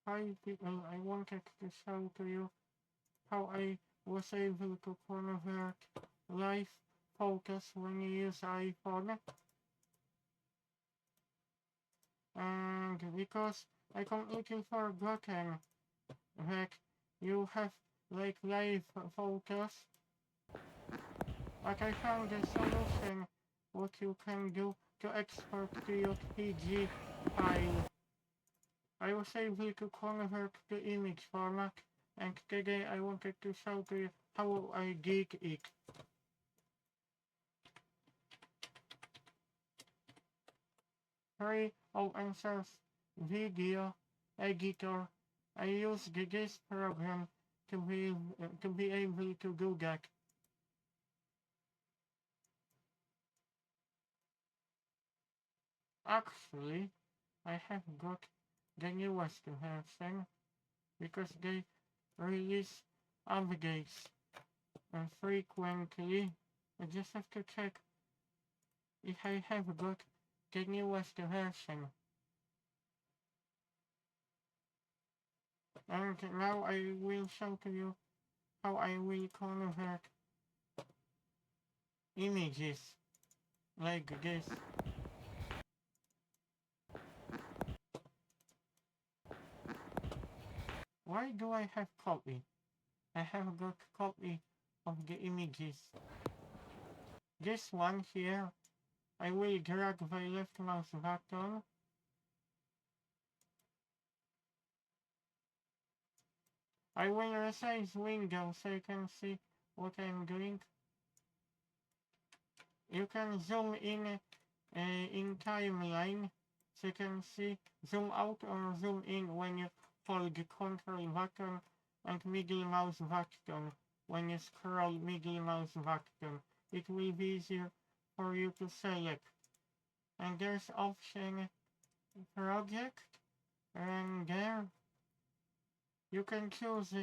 I wanted to show to you how I was able to convert live focus when you use iPhone. And because I completely forgotten that you have like live focus, but I found a solution what you can do to export to JPG file. I was able to convert the image format, and today I wanted to show to you how I did it. Free open source video editor. I used this program to be able to do that. Actually, I have got the newest version because they release updates frequently. I just have to check if I have got the newest version. And now I will show to you how I will convert images like this. Why do I have copy? I have got copy of the images. This one here, I will drag the left mouse button. I will resize window so you can see what I'm doing. You can zoom in timeline so you can see zoom out or zoom in when you hold the control button and middle mouse button when you scroll middle mouse button. It will be easier for you to select. And there's option project, and there you can choose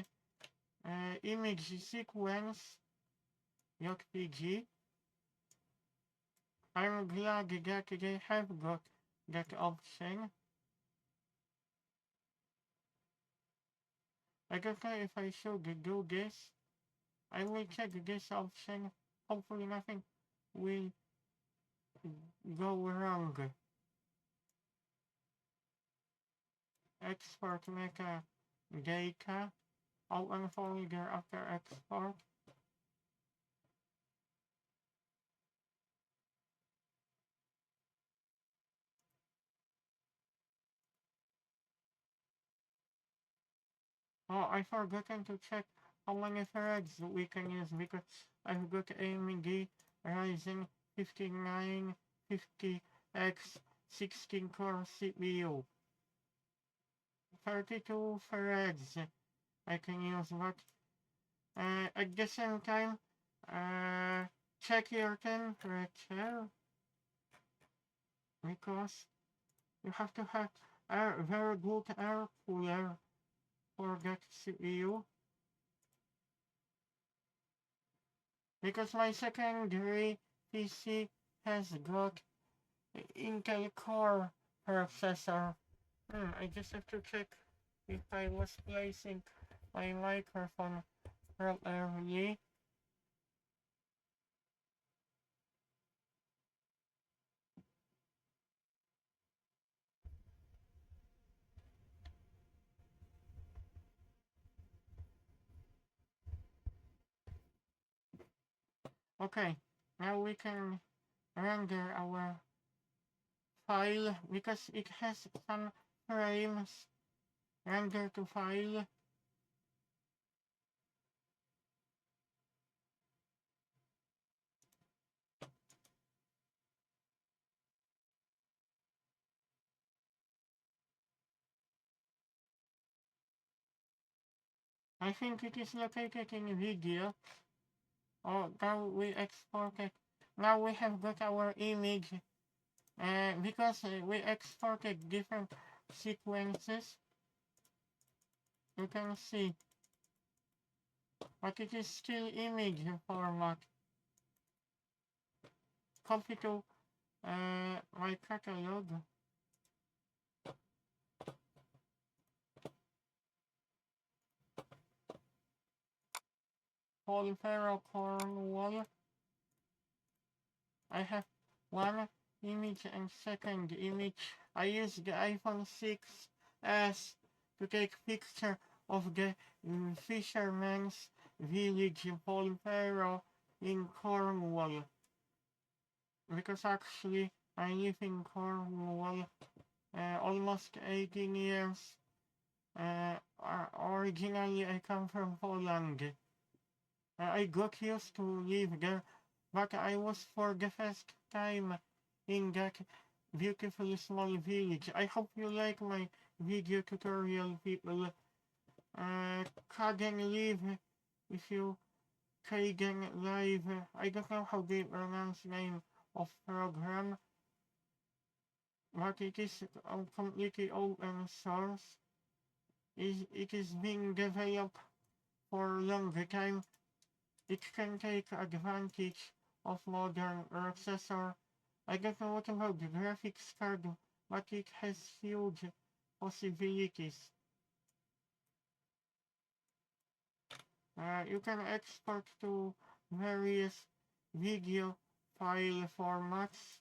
image sequence JPG. I'm glad that they have got that option. I don't know if I should do this. I will check this option. Hopefully nothing will go wrong. Export metadata. Open folder after export. Oh, I forgotten to check how many threads we can use because I've got AMD Ryzen 5950X 16 core CPU. 32 threads I can use, but at the same time, check your temperature because you have to have a very good air cooler for that CPU. Because my secondary PC has got Intel Core processor. I just have to check if I was placing my microphone properly. Okay, now we can render our file because it has some frames. Render to file. I think it is located in video. Oh, now we export it. Now we have got our image. Because we exported different sequences, you can see, but it is still image format. Copy to my catalog. Polifero Cornwall. I have one image and second image. I use the iPhone 6s to take picture of the fisherman's village Polifero in Cornwall. Because actually I live in Cornwall almost 18 years. Originally I come from Poland. I got used to live there, but I was for the first time in that beautiful small village. I hope you like my video tutorial, people. Kagen live if you Kagen live. I don't know how they pronounce name of program, but it is completely open source. It is being developed for a longer time. It can take advantage of modern processor. I don't know what about the graphics card, but it has huge possibilities. You can export to various video file formats.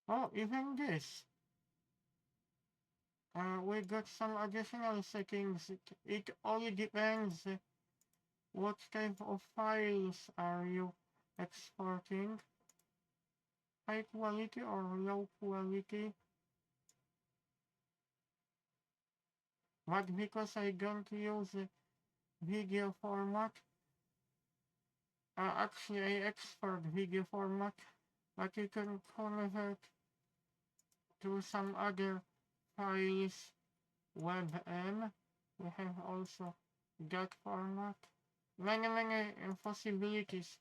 Oh, even this. We got some additional settings. It all depends what type of files are you exporting. High quality or low quality. But because I don't use video format, actually I export video format, but you can convert to some other files. WebM, we have also that format. Many possibilities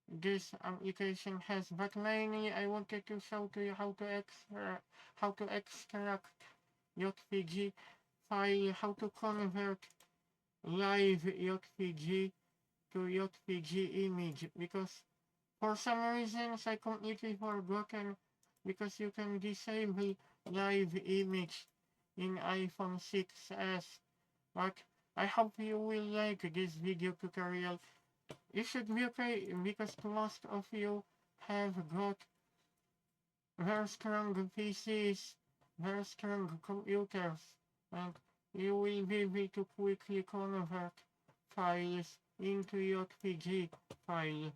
this application has, but mainly I wanted to show to you how to extract JPG file, how to convert live JPG to JPG image, because for some reasons I completely forgotten, because you can disable live image in iPhone 6s, but I hope you will like this video tutorial. It should be okay, because most of you have got very strong PCs, very strong computers, and you will be able to quickly convert files into JPG file.